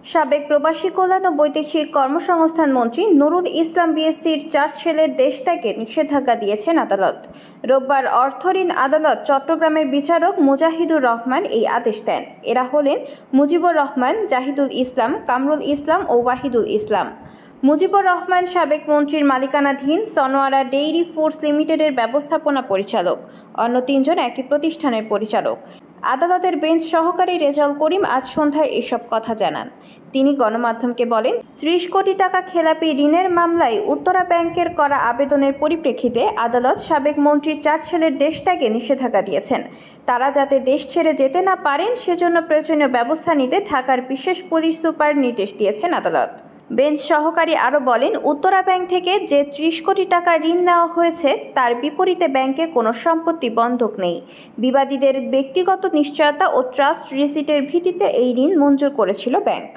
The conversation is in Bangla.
সাবেক প্রবাসী কল্যাণ ও বৈদেশিক কর্মসংস্থান মন্ত্রী নুরুল ইসলাম বিএসসির 4 ছেলের দেশ ত্যাগে নিষেধাজ্ঞা দিয়েছেন আদালত। রোববার অর্থঋণ আদালত চট্টগ্রামের বিচারক মুজাহিদুর রহমান এই আদেশ দেন। এরা হলেন মুজিবুর রহমান, জাহিদুল ইসলাম, কামরুল ইসলাম ও ওয়াহিদুল ইসলাম। মুজিবুর রহমান সাবেক মন্ত্রীর মালিকানাধীন সনোয়ারা ডেইরি ফুডস লিমিটেডের ব্যবস্থাপনা পরিচালক, অন্য 3 জন একই প্রতিষ্ঠানের পরিচালক। আদালতের বেঞ্চ সহকারী রেজাউল করিম আজ সন্ধ্যায় এসব কথা জানান। তিনি গণমাধ্যমকে বলেন, 30 কোটি টাকা খেলাপি ঋণের মামলায় উত্তরা ব্যাংকের করা আবেদনের পরিপ্রেক্ষিতে আদালত সাবেক মন্ত্রীর 4 ছেলের দেশ ত্যাগে নিষেধাজ্ঞা দিয়েছেন। তারা যাতে দেশ ছেড়ে যেতে না পারেন সেজন্য প্রয়োজনীয় ব্যবস্থা নিতে ঢাকার বিশেষ পুলিশ সুপার নির্দেশ দিয়েছেন আদালত। বেঞ্চ সহকারী আরও বলেন, উত্তরা ব্যাংক থেকে যে 30 কোটি টাকা ঋণ নেওয়া হয়েছে তার বিপরীতে ব্যাংকে কোনো সম্পত্তি বন্ধক নেই। বিবাদীদের ব্যক্তিগত নিশ্চয়তা ও ট্রাস্ট রিসিটের ভিত্তিতে এই ঋণ মঞ্জুর করেছিল ব্যাংক।